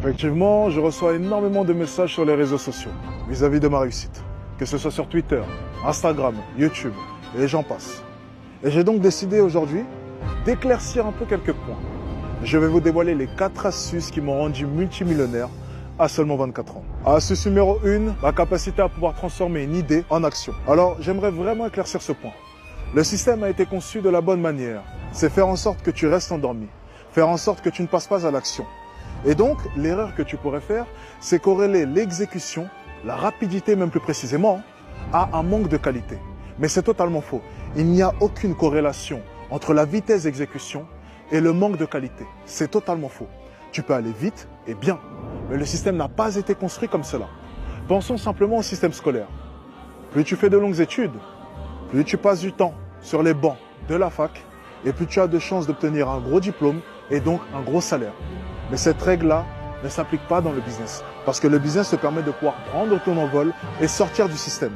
Effectivement, je reçois énormément de messages sur les réseaux sociaux vis-à-vis de ma réussite, que ce soit sur Twitter, Instagram, YouTube, et j'en passe. Et j'ai donc décidé aujourd'hui d'éclaircir un peu quelques points. Je vais vous dévoiler les 4 astuces qui m'ont rendu multimillionnaire à seulement 24 ans. Astuce numéro 1, ma capacité à pouvoir transformer une idée en action. Alors, j'aimerais vraiment éclaircir ce point. Le système a été conçu de la bonne manière. C'est faire en sorte que tu restes endormi, faire en sorte que tu ne passes pas à l'action. Et donc, l'erreur que tu pourrais faire, c'est corréler l'exécution, la rapidité même plus précisément, à un manque de qualité. Mais c'est totalement faux. Il n'y a aucune corrélation entre la vitesse d'exécution et le manque de qualité. C'est totalement faux. Tu peux aller vite et bien, mais le système n'a pas été construit comme cela. Pensons simplement au système scolaire. Plus tu fais de longues études, plus tu passes du temps sur les bancs de la fac, et plus tu as de chances d'obtenir un gros diplôme et donc un gros salaire. Mais cette règle-là ne s'applique pas dans le business, parce que le business te permet de pouvoir prendre ton envol et sortir du système.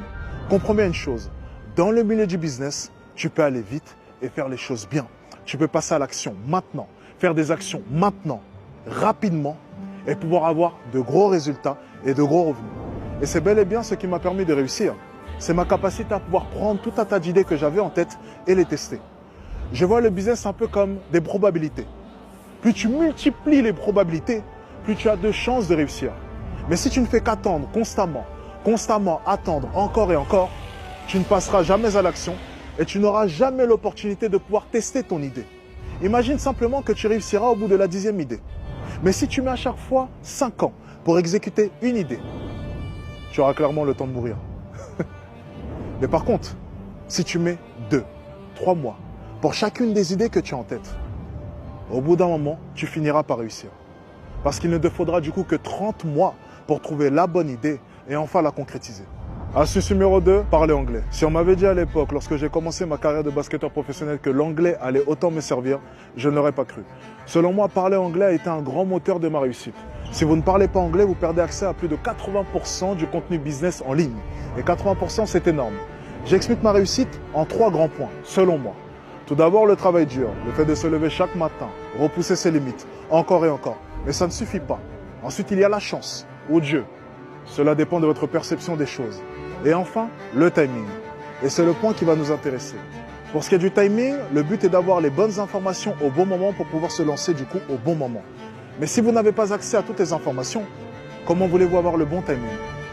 Comprends bien une chose, dans le milieu du business, tu peux aller vite et faire les choses bien. Tu peux passer à l'action maintenant, faire des actions maintenant, rapidement, et pouvoir avoir de gros résultats et de gros revenus. Et c'est bel et bien ce qui m'a permis de réussir. C'est ma capacité à pouvoir prendre tout un tas d'idées que j'avais en tête et les tester. Je vois le business un peu comme des probabilités. Plus tu multiplies les probabilités, plus tu as de chances de réussir. Mais si tu ne fais qu'attendre constamment attendre encore et encore, tu ne passeras jamais à l'action et tu n'auras jamais l'opportunité de pouvoir tester ton idée. Imagine simplement que tu réussiras au bout de la 10e idée. Mais si tu mets à chaque fois 5 ans pour exécuter une idée, tu auras clairement le temps de mourir. Mais par contre, si tu mets 2, 3 mois pour chacune des idées que tu as en tête, au bout d'un moment, tu finiras par réussir. Parce qu'il ne te faudra du coup que 30 mois pour trouver la bonne idée et enfin la concrétiser. Astuce numéro 2, parler anglais. Si on m'avait dit à l'époque, lorsque j'ai commencé ma carrière de basketteur professionnel, que l'anglais allait autant me servir, je ne l'aurais pas cru. Selon moi, parler anglais a été un grand moteur de ma réussite. Si vous ne parlez pas anglais, vous perdez accès à plus de 80% du contenu business en ligne. Et 80%, c'est énorme. J'explique ma réussite en 3 grands points, selon moi. Tout d'abord, le travail dur, le fait de se lever chaque matin, repousser ses limites, encore et encore. Mais ça ne suffit pas. Ensuite, il y a la chance, ou Dieu. Cela dépend de votre perception des choses. Et enfin, le timing. Et c'est le point qui va nous intéresser. Pour ce qui est du timing, le but est d'avoir les bonnes informations au bon moment pour pouvoir se lancer du coup au bon moment. Mais si vous n'avez pas accès à toutes les informations, comment voulez-vous avoir le bon timing?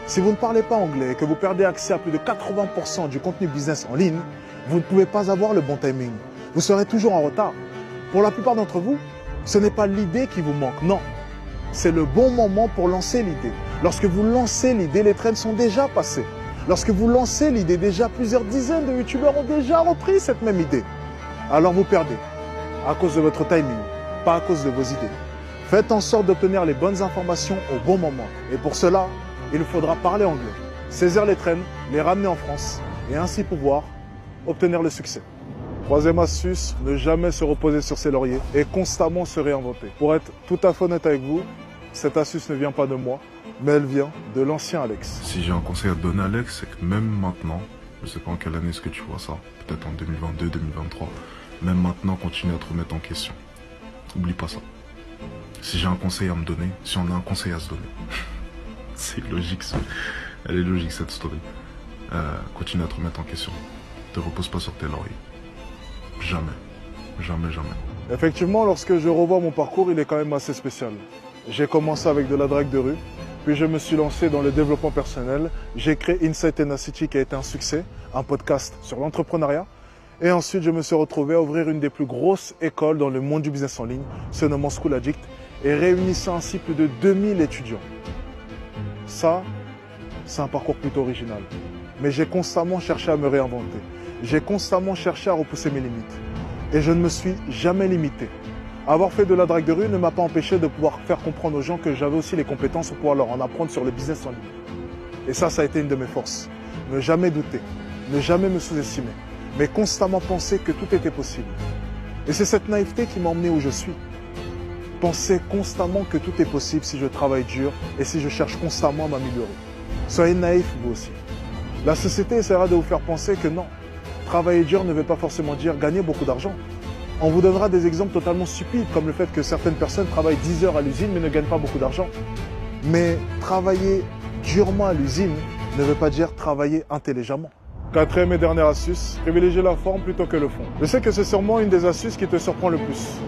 Si vous ne parlez pas anglais et que vous perdez accès à plus de 80% du contenu business en ligne, vous ne pouvez pas avoir le bon timing. Vous serez toujours en retard. Pour la plupart d'entre vous, ce n'est pas l'idée qui vous manque, non. C'est le bon moment pour lancer l'idée. Lorsque vous lancez l'idée, les trains sont déjà passés. Lorsque vous lancez l'idée, déjà plusieurs dizaines de youtubeurs ont déjà repris cette même idée. Alors vous perdez à cause de votre timing, pas à cause de vos idées. Faites en sorte d'obtenir les bonnes informations au bon moment. Et pour cela, il faudra parler anglais, saisir les trains, les ramener en France et ainsi pouvoir obtenir le succès. Troisième astuce, ne jamais se reposer sur ses lauriers et constamment se réinventer. Pour être tout à fait honnête avec vous, cette astuce ne vient pas de moi, mais elle vient de l'ancien Alex. Si j'ai un conseil à te donner, Alex, c'est que même maintenant, je sais pas en quelle année est-ce que tu vois ça, peut-être en 2022, 2023, même maintenant, continue à te remettre en question. Oublie pas ça. Si j'ai un conseil à me donner, si on a un conseil à se donner, c'est logique, elle est logique cette story. Continue à te remettre en question. Ne te repose pas sur tes lauriers. Jamais. Jamais, jamais. Effectivement, lorsque je revois mon parcours, il est quand même assez spécial. J'ai commencé avec de la drague de rue, puis je me suis lancé dans le développement personnel. J'ai créé Insight Tenacity qui a été un succès, un podcast sur l'entrepreneuriat. Et ensuite, je me suis retrouvé à ouvrir une des plus grosses écoles dans le monde du business en ligne, se nommant School Addict, et réunissant ainsi plus de 2000 étudiants. Ça, c'est un parcours plutôt original. Mais j'ai constamment cherché à me réinventer. J'ai constamment cherché à repousser mes limites. Et je ne me suis jamais limité. Avoir fait de la drague de rue ne m'a pas empêché de pouvoir faire comprendre aux gens que j'avais aussi les compétences pour pouvoir leur en apprendre sur le business en ligne. Et ça a été une de mes forces. Ne jamais douter, ne jamais me sous-estimer, mais constamment penser que tout était possible. Et c'est cette naïveté qui m'a emmené où je suis. Penser constamment que tout est possible si je travaille dur et si je cherche constamment à m'améliorer. Soyez naïfs vous aussi. La société essaiera de vous faire penser que non, travailler dur ne veut pas forcément dire gagner beaucoup d'argent. On vous donnera des exemples totalement stupides, comme le fait que certaines personnes travaillent 10 heures à l'usine mais ne gagnent pas beaucoup d'argent. Mais travailler durement à l'usine ne veut pas dire travailler intelligemment. Quatrième et dernière astuce, privilégier la forme plutôt que le fond. Je sais que c'est sûrement une des astuces qui te surprend le plus.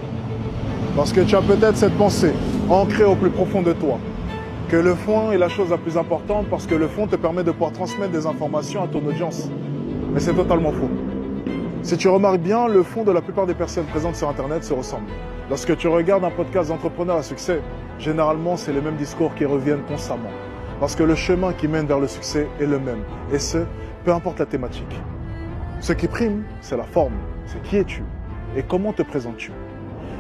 Parce que tu as peut-être cette pensée ancrée au plus profond de toi, que le fond est la chose la plus importante parce que le fond te permet de pouvoir transmettre des informations à ton audience. Mais c'est totalement faux. Si tu remarques bien, le fond de la plupart des personnes présentes sur Internet se ressemble. Lorsque tu regardes un podcast d'entrepreneurs à succès, généralement c'est les mêmes discours qui reviennent constamment. Parce que le chemin qui mène vers le succès est le même. Et ce, peu importe la thématique. Ce qui prime, c'est la forme. C'est qui es-tu et comment te présentes-tu.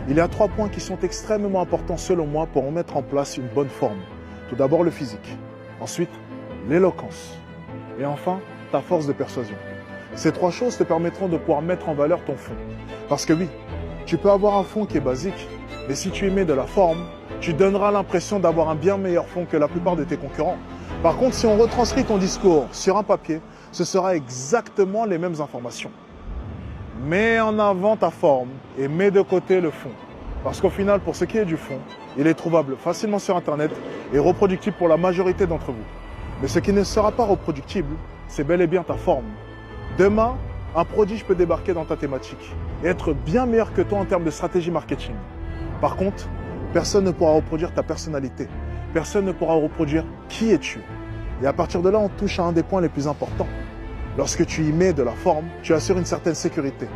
Il y a 3 points qui sont extrêmement importants selon moi pour mettre en place une bonne forme. Tout d'abord le physique. Ensuite, l'éloquence. Et enfin, ta force de persuasion. Ces 3 choses te permettront de pouvoir mettre en valeur ton fond. Parce que oui, tu peux avoir un fond qui est basique, mais si tu y mets de la forme, tu donneras l'impression d'avoir un bien meilleur fond que la plupart de tes concurrents. Par contre, si on retranscrit ton discours sur un papier, ce sera exactement les mêmes informations. Mets en avant ta forme et mets de côté le fond. Parce qu'au final, pour ce qui est du fond, il est trouvable facilement sur Internet et reproductible pour la majorité d'entre vous. Mais ce qui ne sera pas reproductible, c'est bel et bien ta forme. Demain, un prodige peut débarquer dans ta thématique et être bien meilleur que toi en termes de stratégie marketing. Par contre, personne ne pourra reproduire ta personnalité. Personne ne pourra reproduire qui es-tu. Et à partir de là, on touche à un des points les plus importants. Lorsque tu y mets de la forme, tu assures une certaine sécurité.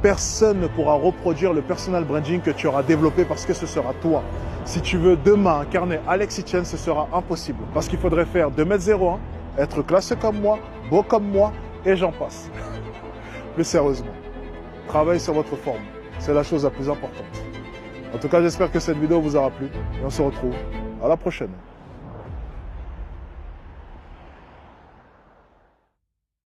Personne ne pourra reproduire le personal branding que tu auras développé parce que ce sera toi. Si tu veux demain incarner Alex Hitchens, ce sera impossible. Parce qu'il faudrait faire 2m01, être classé comme moi, beau comme moi, et j'en passe. Plus sérieusement, travaille sur votre forme. C'est la chose la plus importante. En tout cas, j'espère que cette vidéo vous aura plu et on se retrouve à la prochaine.